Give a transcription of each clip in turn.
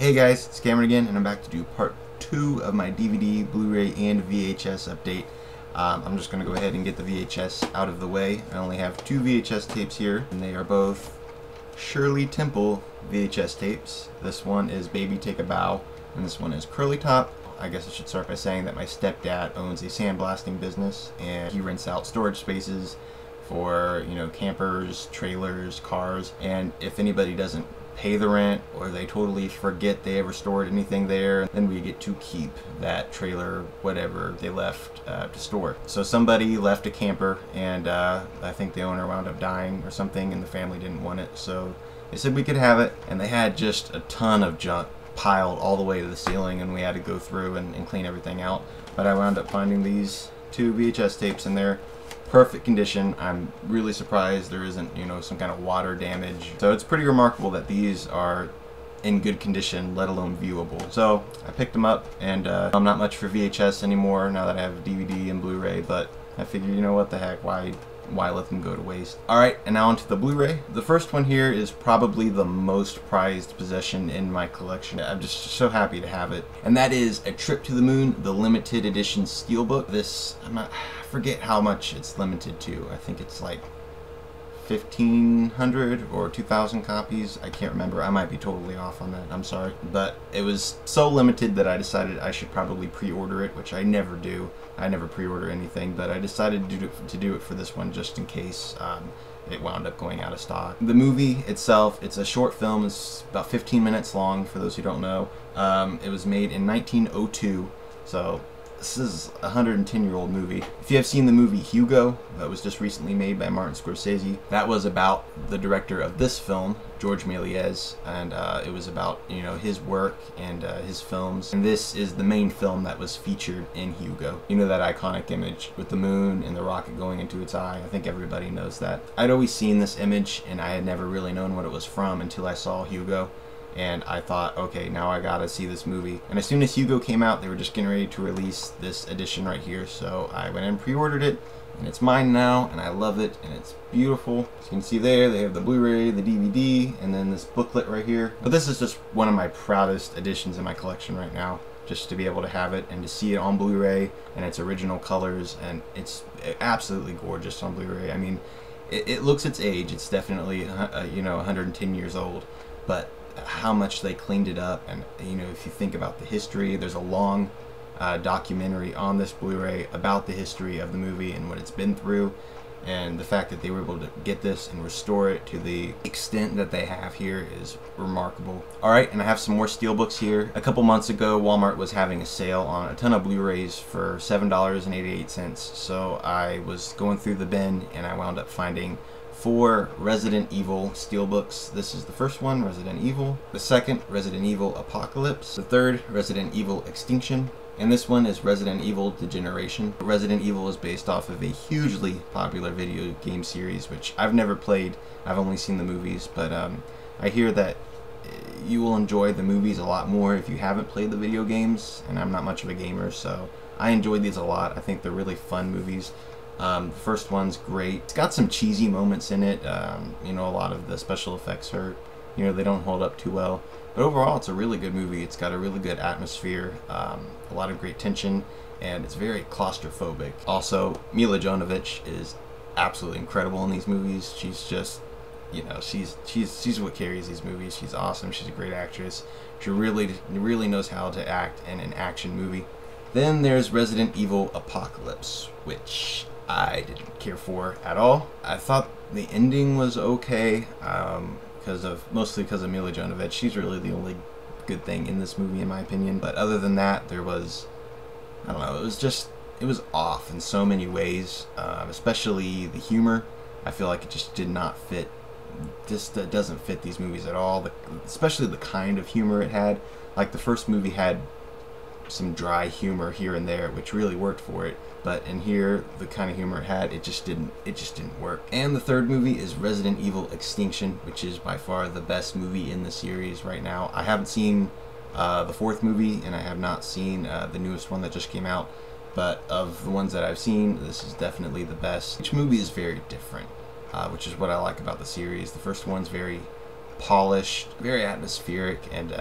Hey guys, it's Cameron again, and I'm back to do part 2 of my DVD, Blu-ray, and VHS update. I'm just going to go ahead and get the VHS out of the way. I only have 2 VHS tapes here, and they are both Shirley Temple VHS tapes. This one is Baby Take a Bow, and this one is Curly Top. I guess I should start by saying that my stepdad owns a sandblasting business, and he rents out storage spaces for, campers, trailers, cars, and if anybody doesn't pay the rent or they totally forget they ever stored anything there, then we get to keep that trailer, whatever they left to store. So somebody left a camper, and I think the owner wound up dying or something, and the family didn't want it, so they said we could have it, and they had just a ton of junk piled all the way to the ceiling, and we had to go through and clean everything out. But I wound up finding these 2 VHS tapes, and they're perfect condition. I'm really surprised there isn't, some kind of water damage. So it's pretty remarkable that these are in good condition, let alone viewable. So I picked them up, and I'm not much for VHS anymore now that I have DVD and Blu-ray, but I figured, what the heck, why let them go to waste? Alright, and now onto the Blu-ray. The first one here is probably the most prized possession in my collection. I'm just so happy to have it. And that is A Trip to the Moon, the limited edition Steelbook. This, I forget how much it's limited to. I think it's like 1,500 or 2,000 copies. I can't remember. I might be totally off on that. I'm sorry. But it was so limited that I decided I should probably pre-order it, which I never do. I never pre-order anything, but I decided to do it for this one just in case it wound up going out of stock. The movie itself, it's a short film. It's about 15 minutes long, for those who don't know. It was made in 1902, so this is a 110-year-old movie. If you have seen the movie Hugo, that was just recently made by Martin Scorsese, that was about the director of this film, George Méliès, and it was about, his work and his films. And this is the main film that was featured in Hugo. That iconic image with the moon and the rocket going into its eye. I think everybody knows that. I'd always seen this image, and I had never really known what it was from until I saw Hugo. And I thought, okay, now I gotta see this movie. And as soon as Hugo came out, they were just getting ready to release this edition right here. So I went and pre-ordered it, and it's mine now, and I love it, and it's beautiful. As you can see there, they have the Blu-ray, the DVD, and then this booklet right here. But this is just one of my proudest additions in my collection right now. Just to be able to have it and to see it on Blu-ray and its original colors, and it's absolutely gorgeous on Blu-ray. I mean, it looks its age. It's definitely, 110 years old, but how much they cleaned it up. And if you think about the history, there's a long documentary on this Blu-ray about the history of the movie and what it's been through, and the fact that they were able to get this and restore it to the extent that they have here is remarkable. Alright, and I have some more Steelbooks here. A couple months ago, Walmart was having a sale on a ton of Blu-rays for $7.88, so I was going through the bin and I wound up finding 4 Resident Evil Steelbooks. This is the first one, Resident Evil. The second, Resident Evil Apocalypse. The third, Resident Evil Extinction. And this one is Resident Evil Degeneration. Resident Evil is based off of a hugely popular video game series, which I've never played. I've only seen the movies, but I hear that you will enjoy the movies a lot more if you haven't played the video games, and I'm not much of a gamer, so I enjoyed these a lot. I think they're really fun movies. The first one's great. It's got some cheesy moments in it. A lot of the special effects are, they don't hold up too well. But overall, it's a really good movie. It's got a really good atmosphere, a lot of great tension, and it's very claustrophobic. Also, Mila Jovovich is absolutely incredible in these movies. She's just, she's what carries these movies. She's awesome. She's a great actress. She really knows how to act in an action movie. Then there's Resident Evil Apocalypse, which I didn't care for at all. I thought the ending was okay, mostly because of Mila Jovovich. She's really the only good thing in this movie, in my opinion. But other than that, there was, I don't know, it was off in so many ways, especially the humor. I feel like it just did not fit. It doesn't fit these movies at all, especially the kind of humor it had. Like the first movie had some dry humor here and there, which really worked for it. But in here, the kind of humor it had, it just didn't work. And the third movie is Resident Evil Extinction, which is by far the best movie in the series right now. I haven't seen the fourth movie, and I have not seen the newest one that just came out. But of the ones that I've seen, this is definitely the best. Each movie is very different, which is what I like about the series. The first one's very polished, very atmospheric, and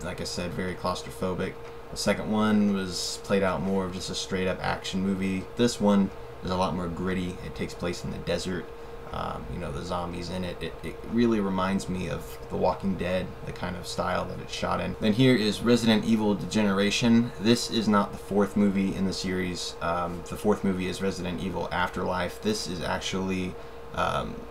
like I said, very claustrophobic. The second one was played out more of just a straight up action movie. This one is a lot more gritty. It takes place in the desert. You know, the zombies in it. It really reminds me of The Walking Dead, the kind of style that it's shot in. Then here is Resident Evil Degeneration. This is not the fourth movie in the series. The fourth movie is Resident Evil Afterlife. This is actually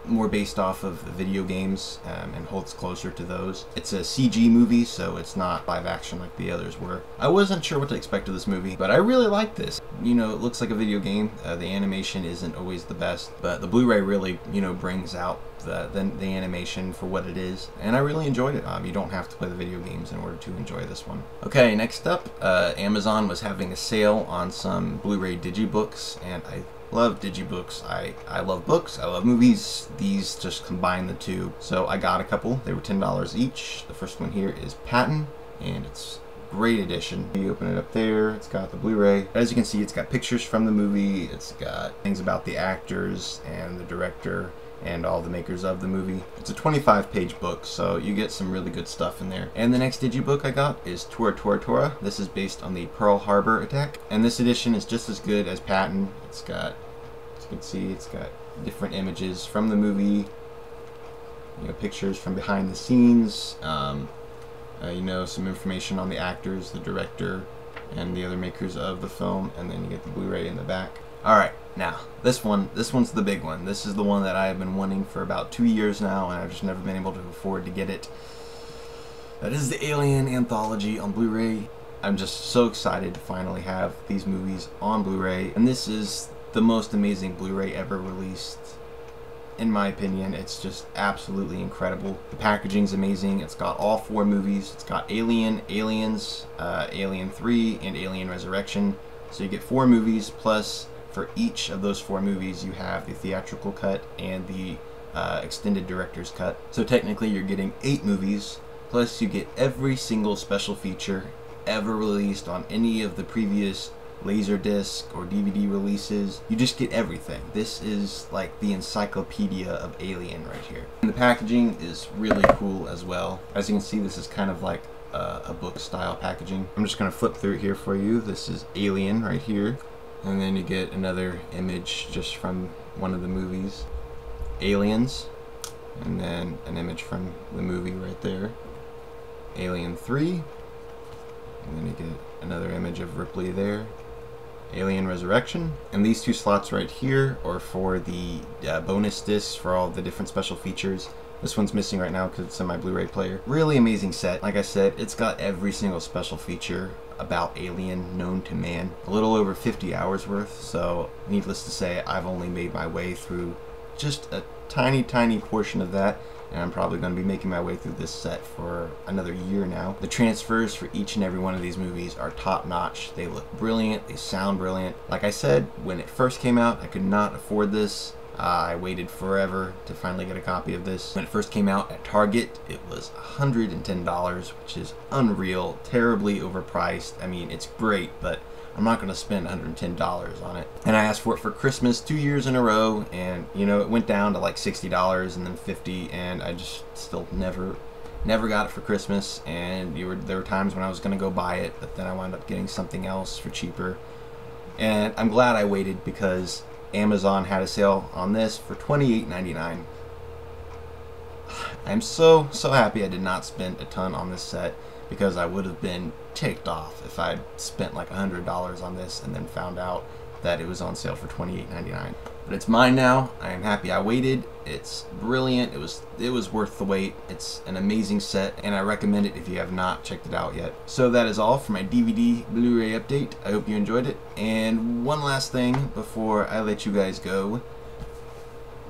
more based off of the video games and holds closer to those. It's a CG movie, so it's not live action like the others were. I wasn't sure what to expect of this movie, but I really liked this. You know, it looks like a video game. The animation isn't always the best, but the Blu-ray really, you know, brings out the animation for what it is, and I really enjoyed it. You don't have to play the video games in order to enjoy this one. Okay, next up, Amazon was having a sale on some Blu-ray digibooks, and I love digibooks. I love books, I love movies. These just combine the two. So I got a couple. They were $10 each. The first one here is Patton, and it's great edition. You open it up there, it's got the Blu-ray. As you can see, it's got pictures from the movie, it's got things about the actors and the director and all the makers of the movie. It's a 25-page book, so you get some really good stuff in there. And the next digibook I got is Tora Tora Tora. This is based on the Pearl Harbor attack, and this edition is just as good as Patton. It's got, as you can see, it's got different images from the movie, you know, pictures from behind the scenes, you know, some information on the actors, the director, and the other makers of the film, and then you get the Blu-ray in the back. Alright, now, this one's the big one. This is the one that I have been wanting for about 2 years now, and I've just never been able to afford to get it. That is the Alien Anthology on Blu-ray. I'm just so excited to finally have these movies on Blu-ray, and this is the most amazing Blu-ray ever released. In my opinion, it's just absolutely incredible. The packaging's amazing. It's got all 4 movies. It's got Alien, Aliens, Alien 3, and Alien Resurrection. So you get 4 movies, plus for each of those 4 movies you have the theatrical cut and the extended director's cut. So technically you're getting 8 movies, plus you get every single special feature ever released on any of the previous Laserdisc or DVD releases. You just get everything. This is like the encyclopedia of Alien right here. And the packaging is really cool as well. As you can see, this is kind of like a book style packaging. I'm just going to flip through it here for you. This is Alien right here, and then you get another image just from one of the movies, Aliens, and then an image from the movie right there, Alien 3, and then you get another image of Ripley there, Alien Resurrection. And these 2 slots right here are for the bonus discs for all the different special features. This one's missing right now because it's in my Blu-ray player. Really amazing set. Like I said, it's got every single special feature about Alien known to man. A little over 50 hours worth, so needless to say, I've only made my way through just a tiny portion of that, and I'm probably going to be making my way through this set for another year now. The transfers for each and every one of these movies are top-notch. They look brilliant, they sound brilliant. Like I said, when it first came out, I could not afford this. I waited forever to finally get a copy of this. When it first came out at Target, it was $110, which is unreal, terribly overpriced. I mean, it's great, but I'm not going to spend $110 on it. And I asked for it for Christmas 2 years in a row, and you know, it went down to like $60 and then $50, and I just still never got it for Christmas. And there were times when I was going to go buy it, but then I wound up getting something else for cheaper. And I'm glad I waited, because Amazon had a sale on this for $28.99. I'm so happy I did not spend a ton on this set, because I would have been ticked off if I'd spent like $100 on this and then found out that it was on sale for $28.99. But it's mine now. I am happy I waited. It's brilliant. It was worth the wait. It's an amazing set, and I recommend it if you have not checked it out yet. So that is all for my DVD Blu-ray update. I hope you enjoyed it. And one last thing before I let you guys go.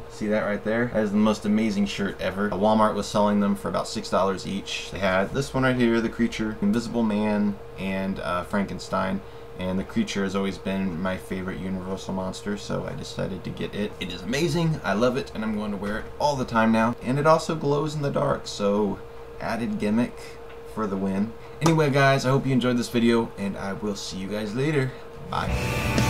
See that right there? That is the most amazing shirt ever. Walmart was selling them for about $6 each. They had this one right here, The Creature, Invisible Man, and Frankenstein. And The Creature has always been my favorite Universal monster, so I decided to get it. It is amazing, I love it, and I'm going to wear it all the time now. And it also glows in the dark, so added gimmick for the win. Anyway guys, I hope you enjoyed this video, and I will see you guys later. Bye.